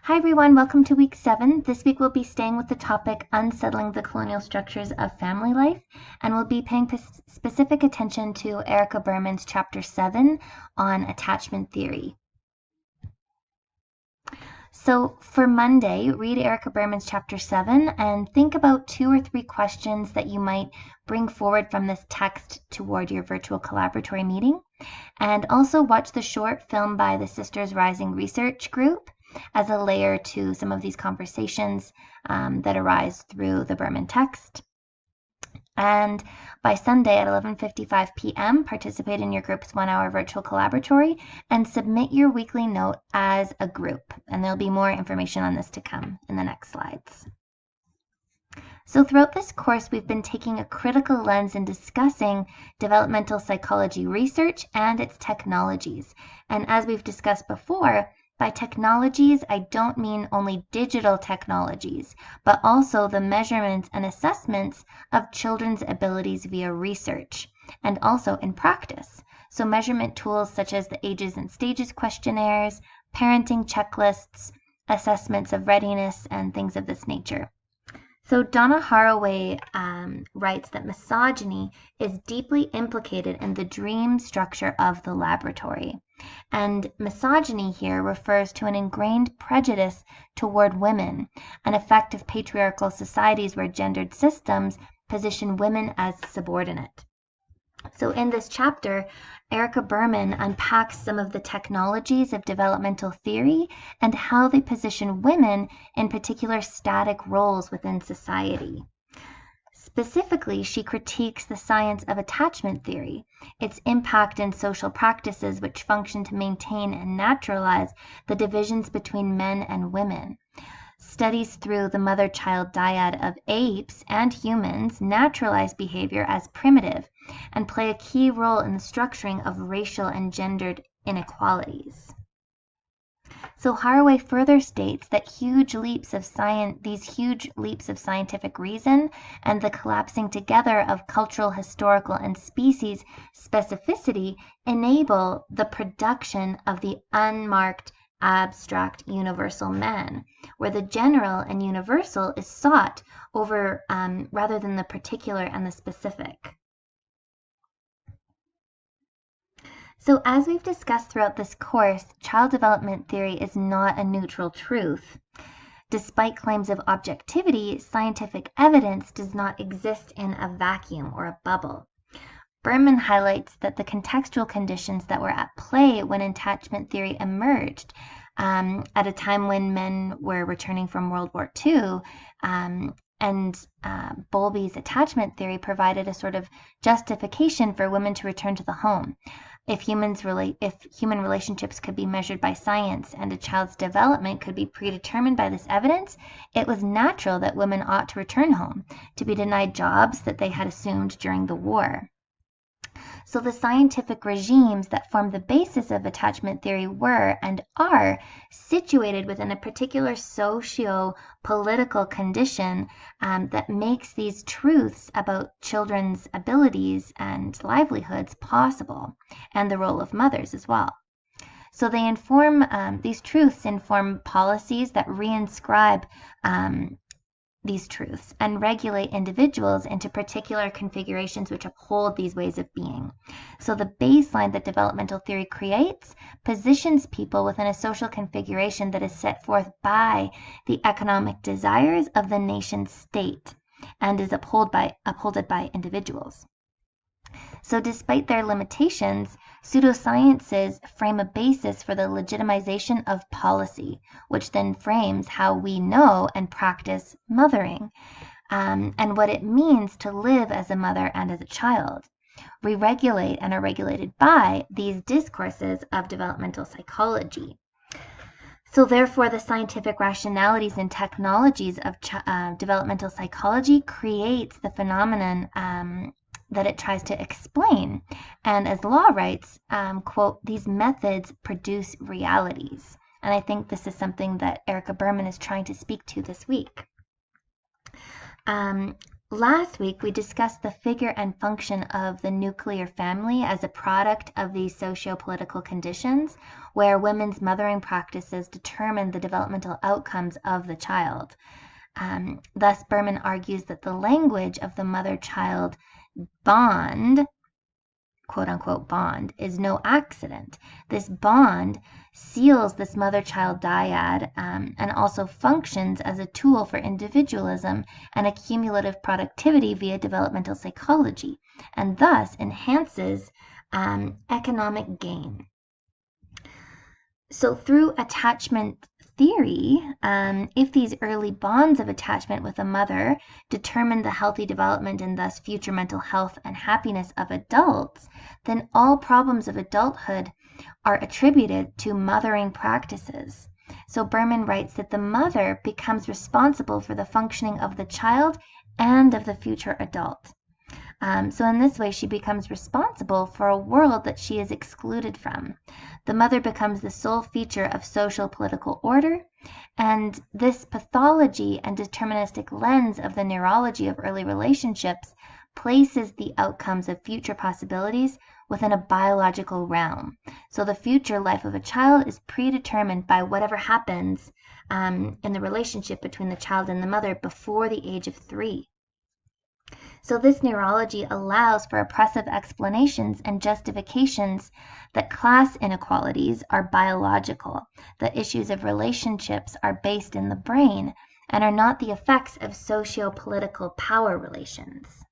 Hi everyone, welcome to week 7. This week we'll be staying with the topic Unsettling the Colonial Structures of Family Life, and we'll be paying specific attention to Erica Berman's chapter 7 on attachment theory. So for Monday, read Erica Berman's chapter 7 and think about 2 or 3 questions that you might bring forward from this text toward your virtual collaboratory meeting. And also watch the short film by the Sisters Rising Research Group as a layer to some of these conversations that arise through the Berman text. And by Sunday at 11:55 p.m., participate in your group's 1-hour virtual collaboratory and submit your weekly note as a group. And there'll be more information on this to come in the next slides. So throughout this course, we've been taking a critical lens and discussing developmental psychology research and its technologies. And as we've discussed before, by technologies, I don't mean only digital technologies, but also the measurements and assessments of children's abilities via research and also in practice. So measurement tools such as the Ages and Stages questionnaires, parenting checklists, assessments of readiness, and things of this nature. So Donna Haraway writes that misogyny is deeply implicated in the dream structure of the laboratory. And misogyny here refers to an ingrained prejudice toward women, an effect of patriarchal societies where gendered systems position women as subordinate. So in this chapter, Erica Berman unpacks some of the technologies of developmental theory and how they position women in particular static roles within society. Specifically, she critiques the science of attachment theory, its impact in social practices which function to maintain and naturalize the divisions between men and women. Studies through the mother-child dyad of apes and humans naturalize behavior as primitive and play a key role in the structuring of racial and gendered inequalities. So Haraway further states that these huge leaps of scientific reason and the collapsing together of cultural, historical, and species specificity enable the production of the unmarked abstract universal man, where the general and universal is sought over rather than the particular and the specific. So as we've discussed throughout this course, child development theory is not a neutral truth. Despite claims of objectivity, scientific evidence does not exist in a vacuum or a bubble. Berman highlights that the contextual conditions that were at play when attachment theory emerged at a time when men were returning from World War II, and Bowlby's attachment theory provided a sort of justification for women to return to the home. If human relationships could be measured by science and a child's development could be predetermined by this evidence, it was natural that women ought to return home, to be denied jobs that they had assumed during the war. So the scientific regimes that form the basis of attachment theory were and are situated within a particular socio-political condition that makes these truths about children's abilities and livelihoods possible, and the role of mothers as well. So they inform, these truths inform policies that reinscribe these truths and regulate individuals into particular configurations which uphold these ways of being. So the baseline that developmental theory creates positions people within a social configuration that is set forth by the economic desires of the nation state and is upholded by individuals. So despite their limitations, pseudosciences frame a basis for the legitimization of policy, which then frames how we know and practice mothering, and what it means to live as a mother and as a child. We regulate and are regulated by these discourses of developmental psychology. So therefore, the scientific rationalities and technologies of developmental psychology creates the phenomenon that it tries to explain. And as Law writes, quote, these methods produce realities. And I think this is something that Erica Berman is trying to speak to this week. Last week, we discussed the figure and function of the nuclear family as a product of these socio-political conditions, where women's mothering practices determine the developmental outcomes of the child. Thus, Berman argues that the language of the mother-child bond, quote-unquote bond, is no accident. This bond seals this mother-child dyad and also functions as a tool for individualism and accumulative productivity via developmental psychology, and thus enhances economic gain. So through attachment theory, if these early bonds of attachment with a mother determine the healthy development and thus future mental health and happiness of adults, then all problems of adulthood are attributed to mothering practices. So Berman writes that the mother becomes responsible for the functioning of the child and of the future adult. So in this way, she becomes responsible for a world that she is excluded from. The mother becomes the sole feature of social political order, and this pathology and deterministic lens of the neurology of early relationships places the outcomes of future possibilities within a biological realm. So the future life of a child is predetermined by whatever happens in the relationship between the child and the mother before the age of 3. So this neurology allows for oppressive explanations and justifications that class inequalities are biological, that issues of relationships are based in the brain, and are not the effects of socio-political power relations.